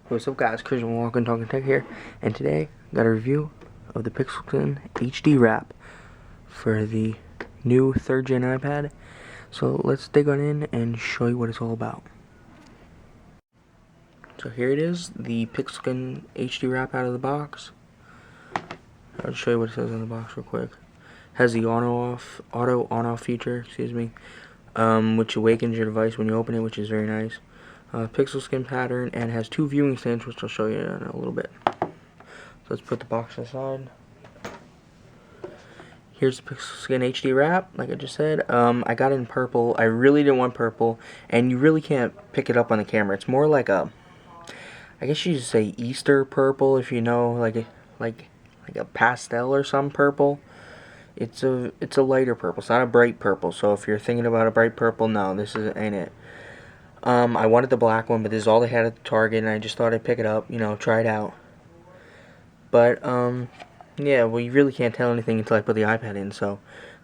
What's up guys, Christian Walker Talking Tech here, and today got a review of the Pixelskin HD Wrap for the new 3rd gen iPad. So let's dig on in and show you what it's all about. So here it is, the Pixelskin HD Wrap out of the box. I'll show you what it says on the box real quick. Has the auto on-off feature, which awakens your device when you open it, which is very nice. Pixelskin pattern, and has 2 viewing stands, which I'll show you in a little bit. So let's put the box aside. Here's the Pixelskin HD Wrap, like I just said. I got it in purple. I really didn't want purple, and you really can't pick it up on the camera. It's more like a, I guess you should say Easter purple, if you know, like a pastel or some purple. It's a lighter purple. It's not a bright purple. So if you're thinking about a bright purple, no, ain't it. I wanted the black one, but this is all they had at the Target, and I just thought I'd pick it up, try it out. But, yeah, well, you really can't tell anything until I put the iPad in, so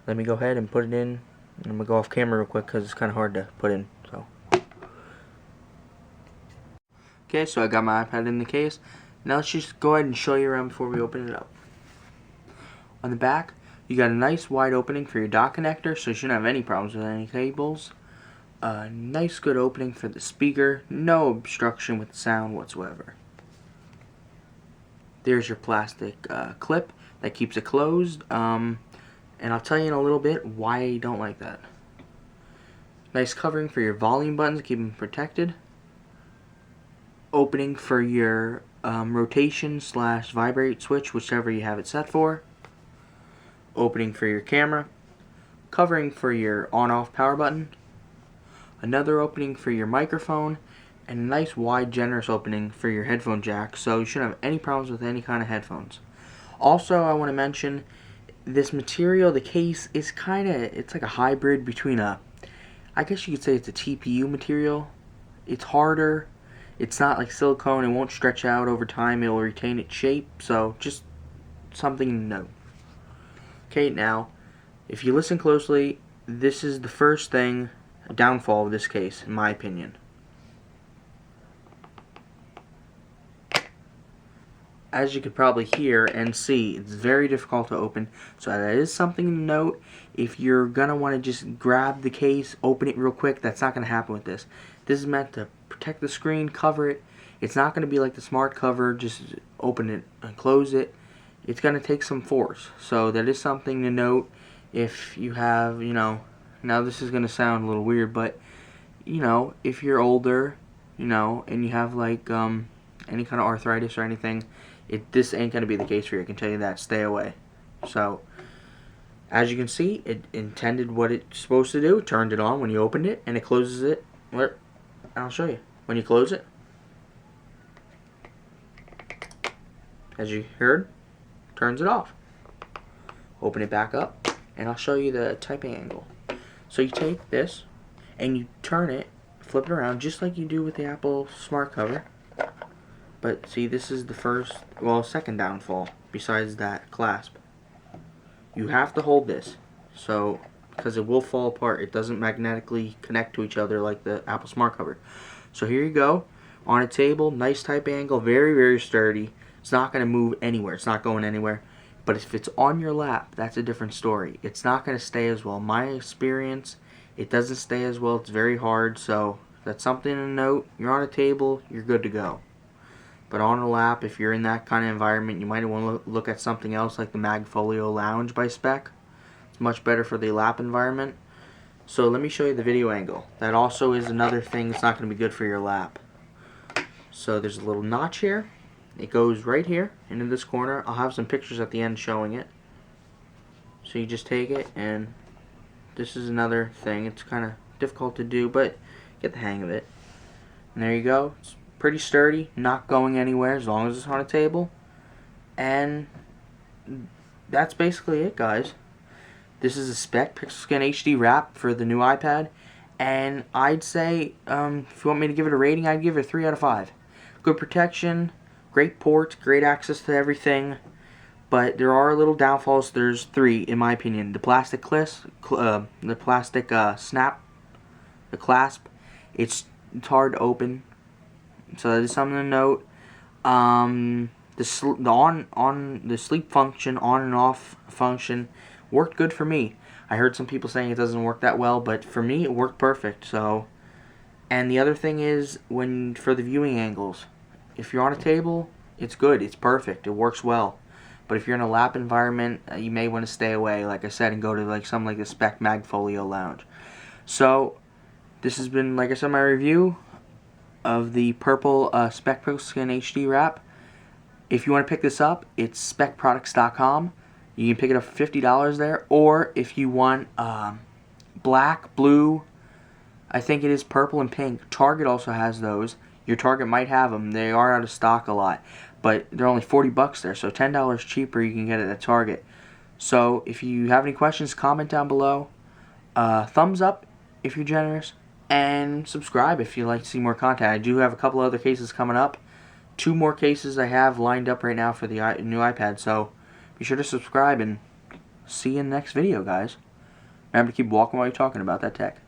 let me go ahead and put it in. I'm going to go off camera real quick because it's kind of hard to put in, so. Okay, so I got my iPad in the case. Now let's just go ahead and show you around before we open it up. On the back, you got a nice wide opening for your dock connector, so you shouldn't have any problems with any cables. A nice good opening for the speaker, no obstruction with sound whatsoever. There's your plastic clip that keeps it closed, and I'll tell you in a little bit why I don't like that. Nice covering for your volume buttons to keep them protected. Opening for your rotation / vibrate switch, whichever you have it set for. Opening for your camera. Covering for your on-off power button. Another opening for your microphone, and a nice wide generous opening for your headphone jack, so you shouldn't have any problems with any kind of headphones. Also, I want to mention this material, the case, is it's like a hybrid between I guess you could say it's a TPU material. It's harder, it's not like silicone, it won't stretch out over time, it will retain its shape, so just something to note. Okay, now, if you listen closely, this is the first thing, a downfall of this case, in my opinion. As you could probably hear and see, it's very difficult to open, so that is something to note. If you're going to want to just grab the case, open it real quick, that's not going to happen with this. This is meant to protect the screen, cover it. It's not going to be like the smart cover, just open it and close it. It's going to take some force, so that is something to note. If you have, now this is going to sound a little weird, but, if you're older, and you have like any kind of arthritis or anything, this ain't going to be the case for you. I can tell you that. Stay away. So, as you can see, it intended what it's supposed to do. It turned it on when you opened it, and it closes it. I'll show you. When you close it, as you heard, turns it off. Open it back up, and I'll show you the typing angle. So you take this, and you turn it, flip it around, just like you do with the Apple Smart Cover. But see, this is the second downfall, besides that clasp. You have to hold this, because it will fall apart. It doesn't magnetically connect to each other like the Apple Smart Cover. So here you go, on a table, nice type angle, very, very sturdy. It's not going to move anywhere. It's not going anywhere. But if it's on your lap, that's a different story. It's not going to stay as well. My experience, it doesn't stay as well. It's very hard, so that's something to note. You're on a table, you're good to go. But on a lap, if you're in that kind of environment, you might want to look at something else like the Magfolio Lounge by Speck. It's much better for the lap environment. So let me show you the video angle. That also is another thing that's not going to be good for your lap. So there's a little notch here. It goes right here into this corner. I'll have some pictures at the end showing it. So you just take it, and this is another thing. It's kind of difficult to do, but get the hang of it. And there you go. It's pretty sturdy, not going anywhere as long as it's on a table. And that's basically it, guys. This is a Speck Pixelskin HD Wrap for the new iPad. And I'd say, if you want me to give it a rating, I'd give it a 3 out of 5. Good protection. Great ports, great access to everything, but there are little downfalls. There's 3, in my opinion. The plastic clasp, snap, the clasp, it's hard to open, so that is something to note. The sleep function, on and off function, worked good for me. I heard some people saying it doesn't work that well, but for me it worked perfect. So, and the other thing is for the viewing angles, if you're on a table, it's good, it's perfect, it works well. But if you're in a lap environment, you may want to stay away, like I said, and go to like something like the Speck Magfolio Lounge. So this has been, like I said, my review of the purple Speck Pixelskin HD Wrap. If you want to pick this up, it's speckproducts.com. You can pick it up for $50 there. Or if you want black, blue, I think it is purple and pink. Target also has those. Your Target might have them. They are out of stock a lot. But they're only $40 there, so $10 cheaper you can get it at Target. So if you have any questions, comment down below. Thumbs up if you're generous. And subscribe if you'd like to see more content. I do have a couple other cases coming up. 2 more cases I have lined up right now for the new iPad. So be sure to subscribe and see you in the next video, guys. Remember to keep walking while you're talking about that tech.